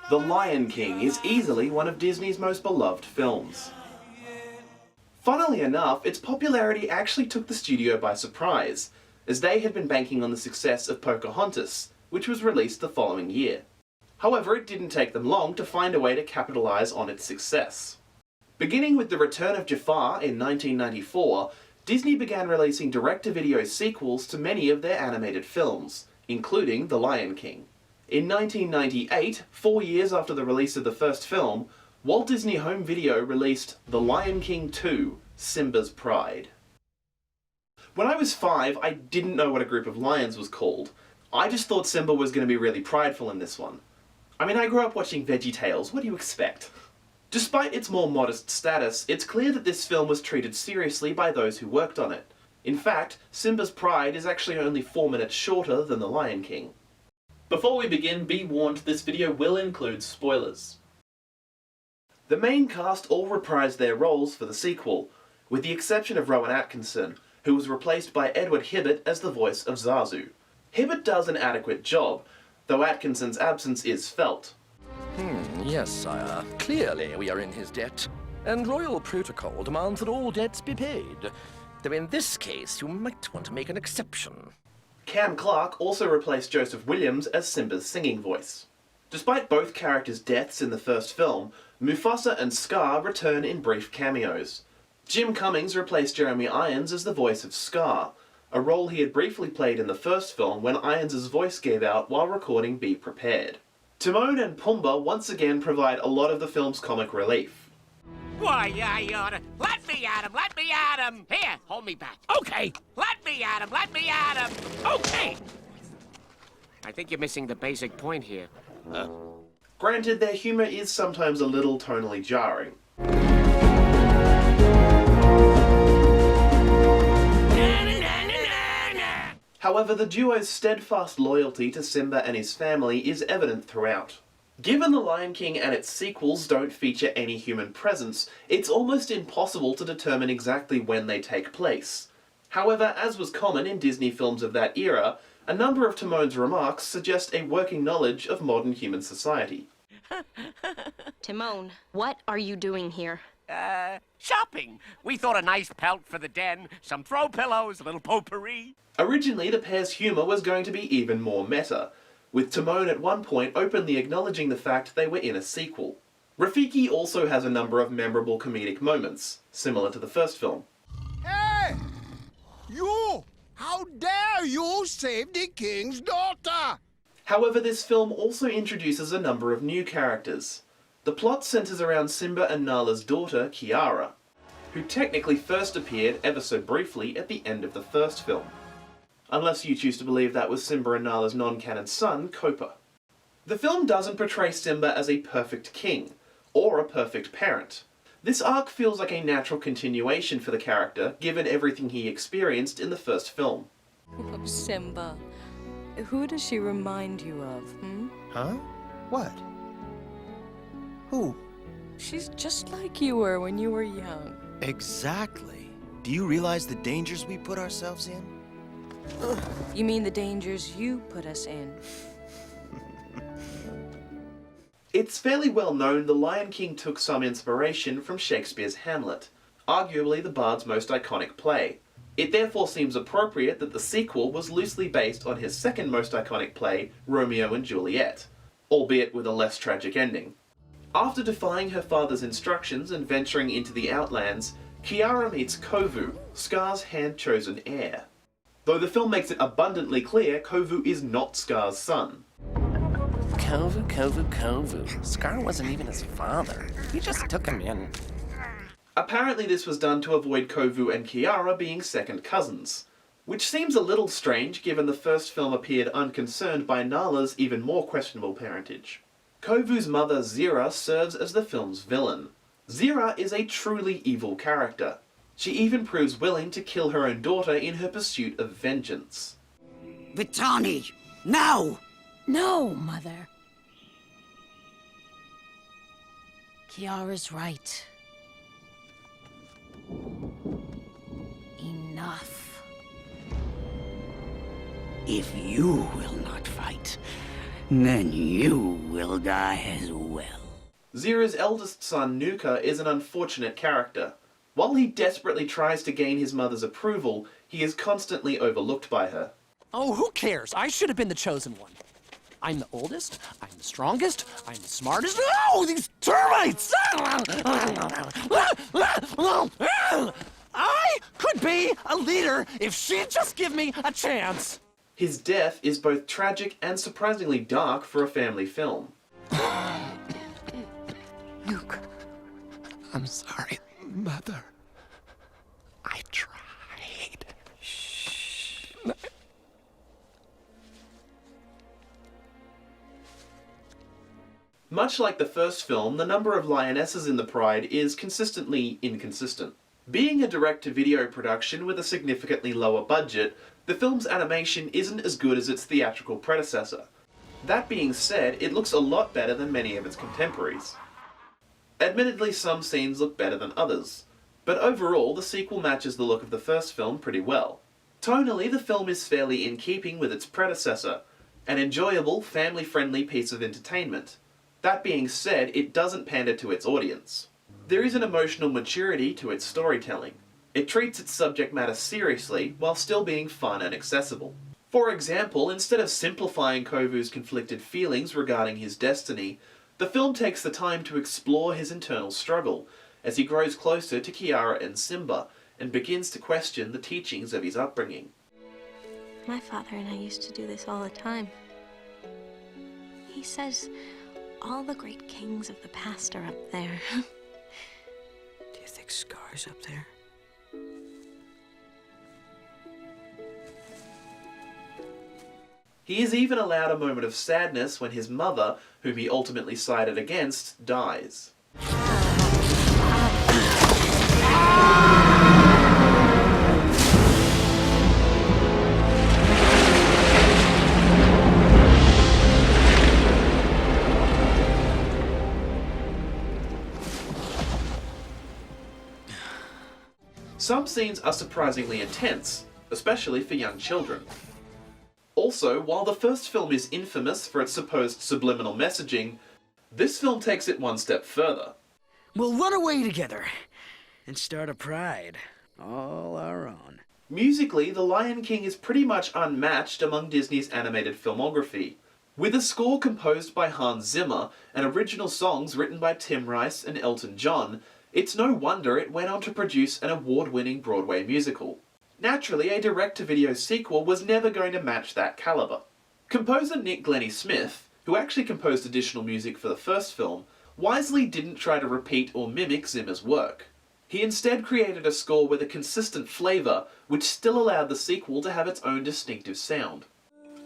The Lion King is easily one of Disney's most beloved films. Funnily enough, its popularity actually took the studio by surprise, as they had been banking on the success of Pocahontas, which was released the following year. However, it didn't take them long to find a way to capitalise on its success. Beginning with The Return of Jafar in 1994, Disney began releasing direct-to-video sequels to many of their animated films, including The Lion King. In 1998, 4 years after the release of the first film, Walt Disney Home Video released The Lion King 2: Simba's Pride. When I was 5, I didn't know what a group of lions was called. I just thought Simba was going to be really prideful in this one. I mean, I grew up watching VeggieTales, what do you expect? Despite its more modest status, it's clear that this film was treated seriously by those who worked on it. In fact, Simba's Pride is actually only 4 minutes shorter than The Lion King. Before we begin, be warned, this video will include spoilers. The main cast all reprised their roles for the sequel, with the exception of Rowan Atkinson, who was replaced by Edward Hibbert as the voice of Zazu. Hibbert does an adequate job, though Atkinson's absence is felt. Yes, sire. Clearly we are in his debt, and royal protocol demands that all debts be paid. Though in this case, you might want to make an exception. Cam Clarke also replaced Joseph Williams as Simba's singing voice. Despite both characters' deaths in the first film, Mufasa and Scar return in brief cameos. Jim Cummings replaced Jeremy Irons as the voice of Scar, a role he had briefly played in the first film when Irons' voice gave out while recording Be Prepared. Timon and Pumbaa once again provide a lot of the film's comic relief. Why, I oughta... Let me at him! Let me at him! Here, hold me back. Okay. Let me at him! Let me at him! Okay! I think you're missing the basic point here. Granted, their humour is sometimes a little tonally jarring. However, the duo's steadfast loyalty to Simba and his family is evident throughout. Given The Lion King and its sequels don't feature any human presence, it's almost impossible to determine exactly when they take place. However, as was common in Disney films of that era, a number of Timon's remarks suggest a working knowledge of modern human society. Timon, what are you doing here? Shopping. We thought a nice pelt for the den, some throw pillows, a little potpourri. Originally, the pair's humour was going to be even more meta, with Timon at one point openly acknowledging the fact they were in a sequel. Rafiki also has a number of memorable comedic moments, similar to the first film. Hey! You! How dare you save the king's daughter! However, this film also introduces a number of new characters. The plot centres around Simba and Nala's daughter, Kiara, who technically first appeared ever so briefly at the end of the first film. Unless you choose to believe that was Simba and Nala's non-canon son, Kopa. The film doesn't portray Simba as a perfect king, or a perfect parent. This arc feels like a natural continuation for the character, given everything he experienced in the first film. Oh, Simba. Who does she remind you of, Huh? What? Who? She's just like you were when you were young. Exactly. Do you realize the dangers we put ourselves in? You mean the dangers you put us in? It's fairly well known The Lion King took some inspiration from Shakespeare's Hamlet, arguably the Bard's most iconic play. It therefore seems appropriate that the sequel was loosely based on his second most iconic play, Romeo and Juliet, albeit with a less tragic ending. After defying her father's instructions and venturing into the Outlands, Kiara meets Kovu, Scar's hand-chosen heir. Though the film makes it abundantly clear Kovu is not Scar's son. Kovu. Scar wasn't even his father. He just took him in. Apparently this was done to avoid Kovu and Kiara being second cousins, which seems a little strange given the first film appeared unconcerned by Nala's even more questionable parentage. Kovu's mother Zira serves as the film's villain. Zira is a truly evil character. She even proves willing to kill her own daughter in her pursuit of vengeance. Vitani, now! No, Mother. Kiara's right. Enough. If you will not fight, then you will will die as well. Zira's eldest son, Nuka, is an unfortunate character. While he desperately tries to gain his mother's approval, he is constantly overlooked by her. Oh, who cares? I should have been the chosen one. I'm the oldest, I'm the strongest, I'm the smartest. Oh, these termites! I could be a leader if she'd just give me a chance. His death is both tragic and surprisingly dark for a family film. Luke, I'm sorry, Mother. I tried. Shh. Much like the first film, the number of lionesses in the Pride is consistently inconsistent. Being a direct-to-video production with a significantly lower budget, the film's animation isn't as good as its theatrical predecessor. That being said, it looks a lot better than many of its contemporaries. Admittedly, some scenes look better than others, but overall the sequel matches the look of the first film pretty well. Tonally, the film is fairly in keeping with its predecessor, an enjoyable, family-friendly piece of entertainment. That being said, it doesn't pander to its audience. There is an emotional maturity to its storytelling. It treats its subject matter seriously, while still being fun and accessible. For example, instead of simplifying Kovu's conflicted feelings regarding his destiny, the film takes the time to explore his internal struggle, as he grows closer to Kiara and Simba, and begins to question the teachings of his upbringing. My father and I used to do this all the time. He says all the great kings of the past are up there. Do you think Scar's up there? He is even allowed a moment of sadness when his mother, whom he ultimately sided against, dies. Some scenes are surprisingly intense, especially for young children. Also, while the first film is infamous for its supposed subliminal messaging, this film takes it one step further. We'll run away together and start a pride all our own. Musically, The Lion King is pretty much unmatched among Disney's animated filmography. With a score composed by Hans Zimmer and original songs written by Tim Rice and Elton John, it's no wonder it went on to produce an award-winning Broadway musical. Naturally, a direct-to-video sequel was never going to match that caliber. Composer Nick Glennie Smith, who actually composed additional music for the first film, wisely didn't try to repeat or mimic Zimmer's work. He instead created a score with a consistent flavour, which still allowed the sequel to have its own distinctive sound.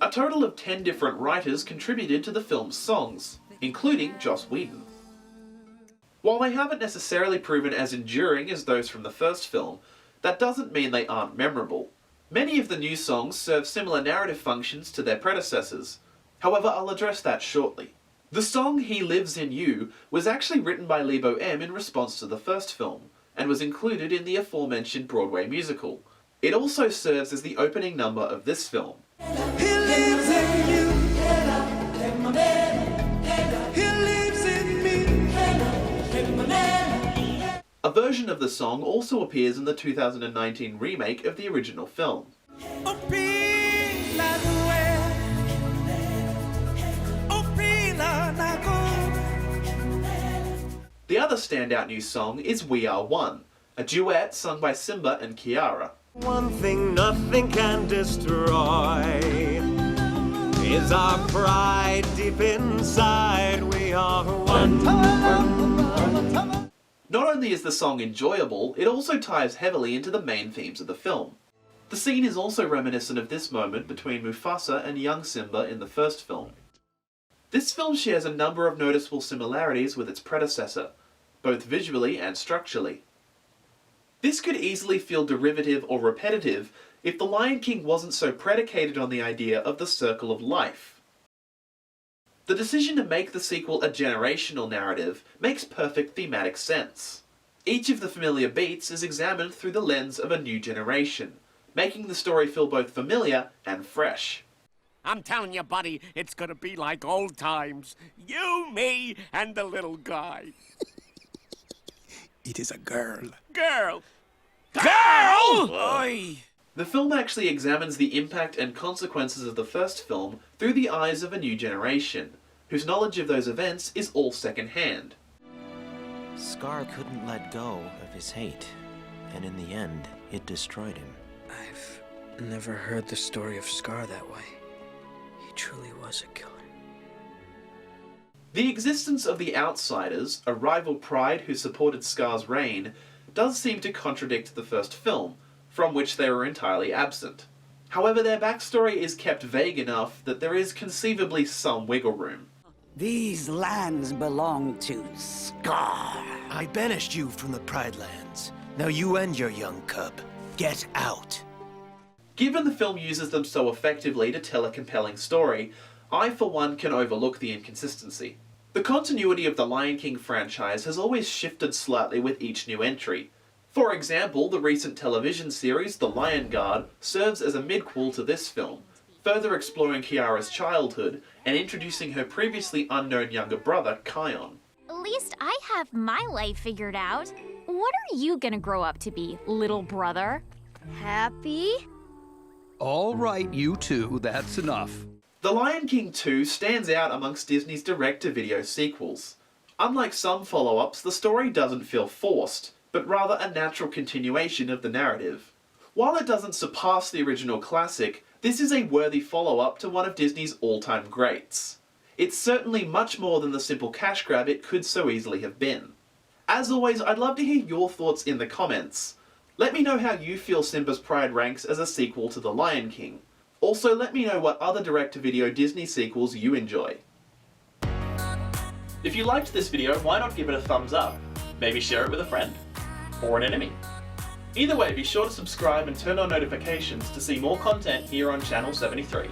A total of 10 different writers contributed to the film's songs, including Joss Whedon. While they haven't necessarily proven as enduring as those from the first film, that doesn't mean they aren't memorable. Many of the new songs serve similar narrative functions to their predecessors. However, I'll address that shortly. The song He Lives in You was actually written by Lebo M in response to the first film, and was included in the aforementioned Broadway musical. It also serves as the opening number of this film. He lives in you. He lives in me. A version of the song also appears in the 2019 remake of the original film. The other standout new song is We Are One, a duet sung by Simba and Kiara. One thing nothing can destroy is our pride deep inside. We are one. Not only is the song enjoyable, it also ties heavily into the main themes of the film. The scene is also reminiscent of this moment between Mufasa and young Simba in the first film. This film shares a number of noticeable similarities with its predecessor, both visually and structurally. This could easily feel derivative or repetitive if The Lion King wasn't so predicated on the idea of the circle of life. The decision to make the sequel a generational narrative makes perfect thematic sense. Each of the familiar beats is examined through the lens of a new generation, making the story feel both familiar and fresh. I'm telling you, buddy, it's gonna be like old times. You, me, and the little guy. It is a girl. Girl! Oi! The film actually examines the impact and consequences of the first film through the eyes of a new generation, whose knowledge of those events is all second-hand. Scar couldn't let go of his hate, and in the end, it destroyed him. I've never heard the story of Scar that way. He truly was a killer. The existence of the Outsiders, a rival pride who supported Scar's reign, does seem to contradict the first film, from which they were entirely absent. However, their backstory is kept vague enough that there is conceivably some wiggle room. These lands belong to Scar. I banished you from the Pride Lands. Now you and your young cub, get out. Given the film uses them so effectively to tell a compelling story, I for one can overlook the inconsistency. The continuity of the Lion King franchise has always shifted slightly with each new entry. For example, the recent television series The Lion Guard serves as a midquel to this film, further exploring Kiara's childhood and introducing her previously unknown younger brother, Kion. At least I have my life figured out. What are you gonna grow up to be, little brother? Happy? All right, you two, that's enough. The Lion King 2 stands out amongst Disney's direct-to-video sequels. Unlike some follow-ups, the story doesn't feel forced, but rather a natural continuation of the narrative. While it doesn't surpass the original classic, this is a worthy follow-up to one of Disney's all-time greats. It's certainly much more than the simple cash grab it could so easily have been. As always, I'd love to hear your thoughts in the comments. Let me know how you feel Simba's Pride ranks as a sequel to The Lion King. Also, let me know what other direct-to-video Disney sequels you enjoy. If you liked this video, why not give it a thumbs up? Maybe share it with a friend. Or an enemy. Either way, be sure to subscribe and turn on notifications to see more content here on Channel 73.